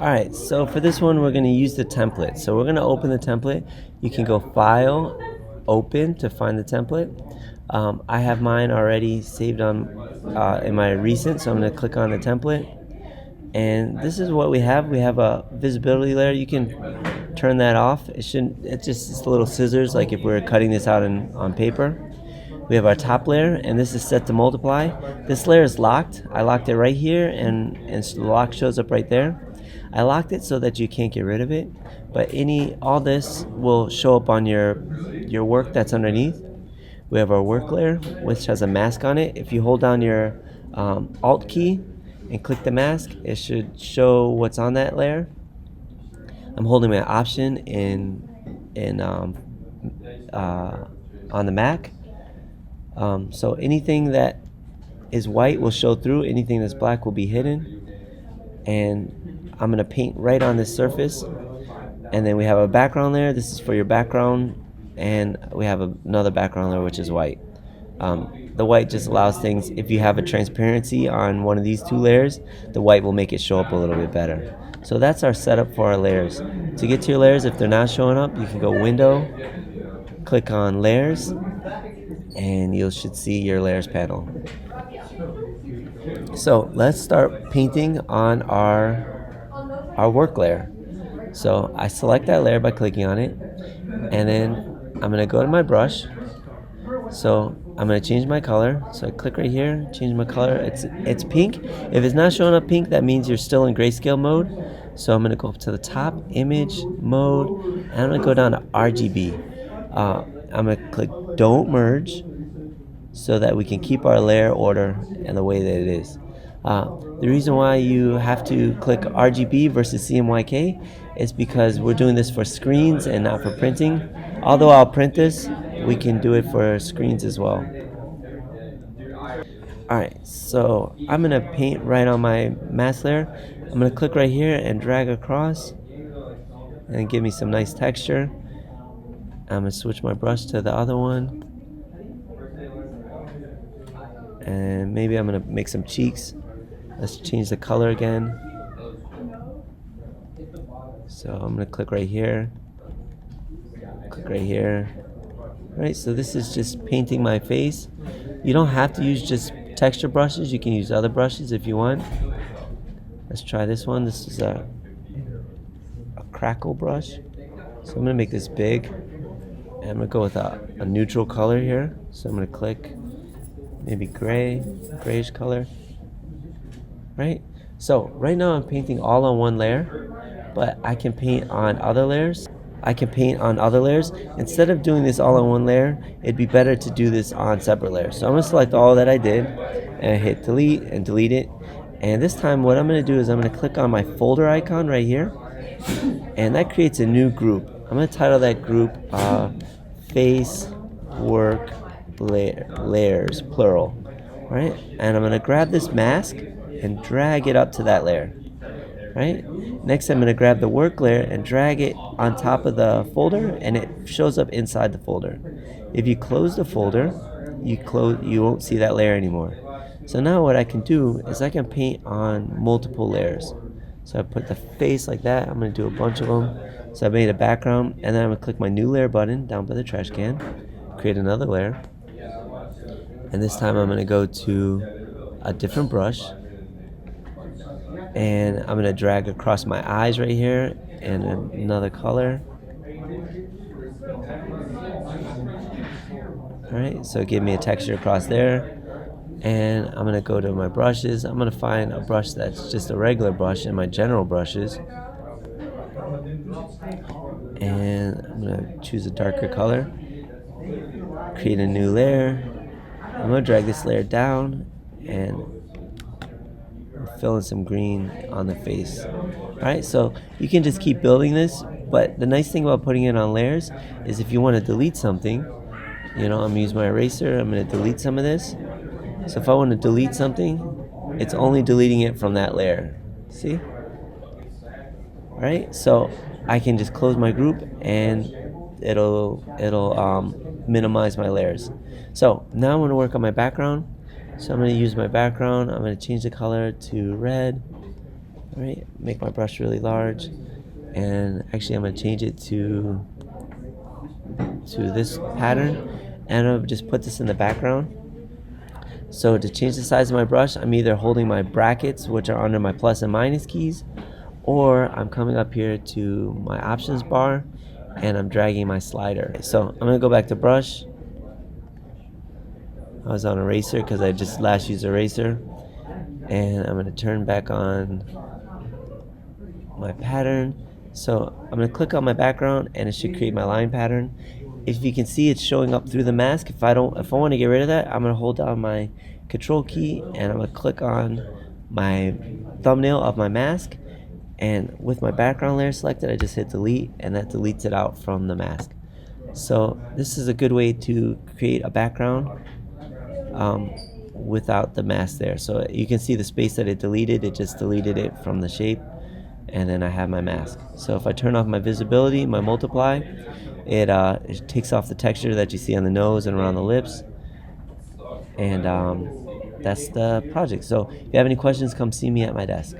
Alright, so for this one we're going to use the template. So we're going to open the template. You can go File, Open to find the template. I have mine already saved on in my recent, so I'm going to click on the template. And this is what we have. We have a visibility layer. You can turn that off. It's just little scissors, like if we were cutting this out on paper. We have our top layer, and this is set to multiply. This layer is locked. I locked it right here, and the lock shows up right there. I locked it so that you can't get rid of it, but all this will show up on your work that's underneath. We have our work layer, which has a mask on it. If you hold down your Alt key and click the mask, it should show what's on that layer. I'm holding my Option on the Mac. So anything that is white will show through. Anything that's black will be hidden. And I'm going to paint right on this surface. And then we have a background layer. This is for your background. And we have another background layer, which is white. The white just allows things, if you have a transparency on one of these two layers, the white will make it show up a little bit better. So that's our setup for our layers. To get to your layers, if they're not showing up, you can go Window, click on Layers, and you should see your layers panel. So let's start painting on our work layer. So I select that layer by clicking on it, and then I'm going to go to my brush. So I'm going to change my color. So I click right here, change my color. It's pink. If it's not showing up pink, that means you're still in grayscale mode. So I'm going to go up to the top, Image, Mode, and I'm going to go down to RGB. I'm going to click Don't Merge so that we can keep our layer order and the way that it is. The reason why you have to click RGB versus CMYK is because we're doing this for screens and not for printing. Although I'll print this, we can do it for screens as well. Alright, so I'm going to paint right on my mask layer. I'm going to click right here and drag across and give me some nice texture. I'm going to switch my brush to the other one. And maybe I'm going to make some cheeks. Let's change the color again. So I'm going to click right here. Click right here. Right, so this is just painting my face. You don't have to use just texture brushes. You can use other brushes if you want. Let's try this one. This is a crackle brush. So I'm going to make this big. And I'm going to go with a neutral color here. So I'm going to click maybe grayish color. Right? So right now I'm painting all on one layer, but I can paint on other layers. Instead of doing this all on one layer, it'd be better to do this on separate layers. So I'm going to select all that I did and hit delete and delete it. And this time what I'm going to do is I'm going to click on my folder icon right here, and that creates a new group. I'm going to title that group Face Work Layers, plural. Right? And I'm going to grab this mask and drag it up to that layer. Right? Next, I'm going to grab the work layer and drag it on top of the folder, and it shows up inside the folder. If you close the folder, you won't see that layer anymore. So now what I can do is I can paint on multiple layers. So I put the face like that. I'm going to do a bunch of them. So I made a background, and then I'm going to click my new layer button down by the trash can, create another layer, and this time I'm going to go to a different brush, and I'm going to drag across my eyes right here and another color. Alright, so give me a texture across there. And I'm going to go to my brushes. I'm going to find a brush that's just a regular brush in my general brushes. And I'm going to choose a darker color. Create a new layer. I'm going to drag this layer down and fill in some green on the face. Alright, so you can just keep building this, but the nice thing about putting it on layers is if you want to delete something, I'm going to use my eraser, I'm going to delete some of this. So if I want to delete something, it's only deleting it from that layer. See? Alright, so I can just close my group and it'll minimize my layers. So now I'm going to work on my background. So I'm going to use my background. I'm going to change the color to red. All right, make my brush really large, and actually I'm going to change it to this pattern, and I'll just put this in the background. So to change the size of my brush, I'm either holding my brackets, which are under my plus and minus keys, or I'm coming up here to my options bar and I'm dragging my slider. So I'm going to go back to brush. I was on eraser because I just last used eraser, and I'm going to turn back on my pattern. So I'm going to click on my background and it should create my line pattern. If you can see, it's showing up through the mask. If I want to get rid of that, I'm going to hold down my control key and I'm going to click on my thumbnail of my mask, and with my background layer selected, I just hit delete and that deletes it out from the mask. So this is a good way to create a background without the mask there. So you can see the space that it just deleted it from the shape, and then I have my mask. So if I turn off my visibility, my multiply, it takes off the texture that you see on the nose and around the lips, and that's the project. So if you have any questions, come see me at my desk.